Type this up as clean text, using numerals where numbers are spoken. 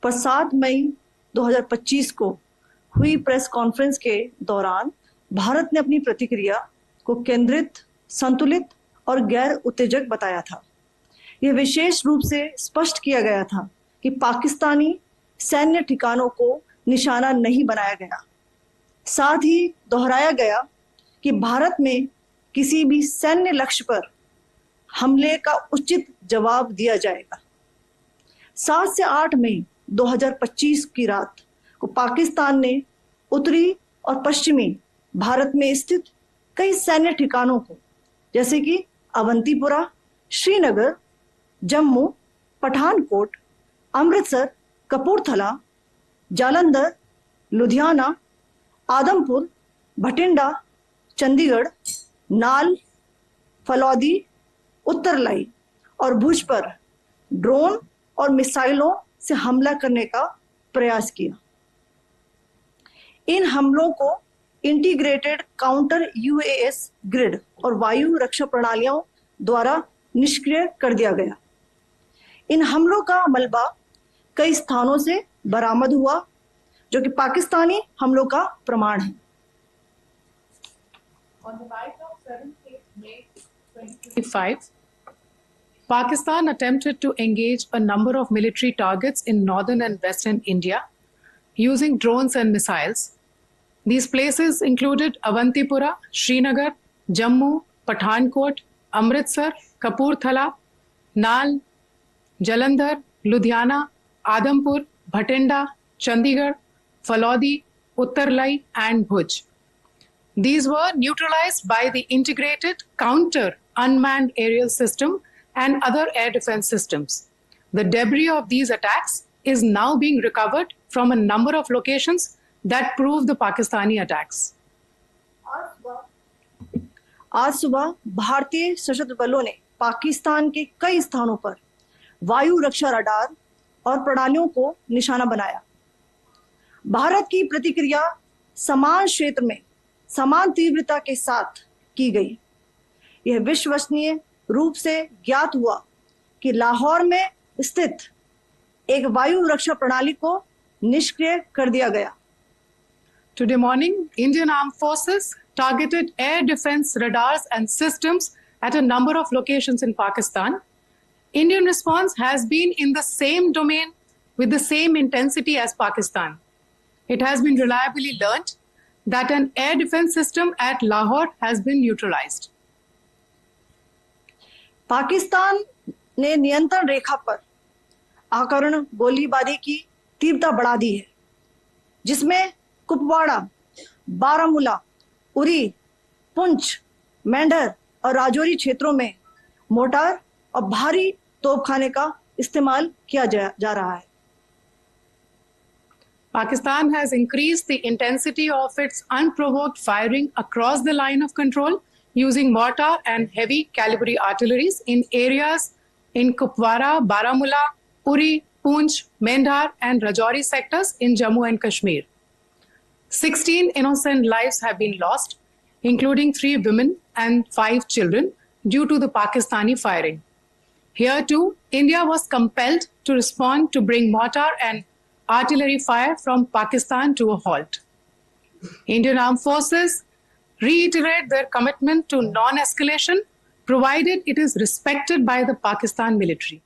पर 7 मई 2025 को हुई प्रेस कॉन्फ्रेंस के दौरान भारत ने अपनी प्रतिक्रिया को केंद्रित, संतुलित और गैर उत्तेजक बताया था। यह विशेष रूप से स्पष्ट किया गया था कि पाकिस्तानी सैन्य ठिकानों को निशाना नहीं बनाया गया। साथ ही दोहराया गया कि भारत में किसी भी सैन्य लक्ष्य पर हमले का उचित जवाब दिया जाएगा। 7 से 8 मई 2025 की रात को पाकिस्तान ने उत्तरी और पश्चिमी भारत में स्थित कई सैन्य ठिकानों को, जैसे कि अवंतीपुरा, श्रीनगर, जम्मू, पठानकोट, अमृतसर, कपूरथला, जालंधर, लुधियाना, आदमपुर, भटिंडा, चंडीगढ़, नाल, फलौदी, उत्तरलाई और भुज पर ड्रोन और मिसाइलों से हमला करने का प्रयास किया। इन हमलों को इंटीग्रेटेड काउंटर यूएएस ग्रिड और वायु रक्षा प्रणालियों द्वारा निष्क्रिय कर दिया गया। इन हमलों का मलबा कई स्थानों से बरामद हुआ, जो कि पाकिस्तानी हमलों का प्रमाण है। On the night of 7th May 2025, Pakistan attempted to engage a number of military targets in northern and western India using drones and missiles. These places included Avantipura, Srinagar, Jammu, Pathankot, Amritsar, Kapurthala, Nal, Jalandhar, Ludhiana, Adampur, Bhatinda, Chandigarh, Falodi, Uttarlai, and Bhuj. These were neutralized by the integrated counter unmanned aerial system and other air defense systems. The debris of these attacks is now being recovered from a number of locations that prove the Pakistani attacks. आज सुबह भारतीय सशस्त्र बलों ने पाकिस्तान के कई स्थानों पर वायु रक्षा रडार और प्रणालियों को निशाना बनाया। भारत की प्रतिक्रिया समान क्षेत्र में समान तीव्रता के साथ की गई। यह विश्वसनीय रूप से ज्ञात हुआ कि लाहौर में स्थित एक वायु रक्षा प्रणाली को निष्क्रिय कर दिया गया। Today morning, Indian Armed Forces targeted air defense radars and systems at a number of locations in Pakistan. Indian response has been in the same domain with the same intensity as Pakistan. It has been reliably learnt that an air defense system at Lahore has been neutralized. Pakistan ने नियंत्रण रेखा पर आकरण गोलीबारी की तीव्रता बढ़ा दी है, जिसमें कुपवाड़ा, बारामूला, उरी, पुंछ, मेंढर और राजौरी क्षेत्रों में मोर्टार और भारी तोपखाने का इस्तेमाल किया जा रहा है। Pakistan has increased the intensity of its unprovoked firing across the line of control using mortar and heavy calibre artilleries in areas in Kupwara, Baramulla, Uri, Poonch, Mendhar and Rajouri sectors in Jammu and Kashmir. 16 innocent lives have been lost, including 3 women and 5 children, due to the Pakistani firing. Here too, India was compelled to respond to bring mortar and artillery fire from Pakistan to a halt. Indian Armed Forces reiterate their commitment to non-escalation, provided it is respected by the Pakistan military.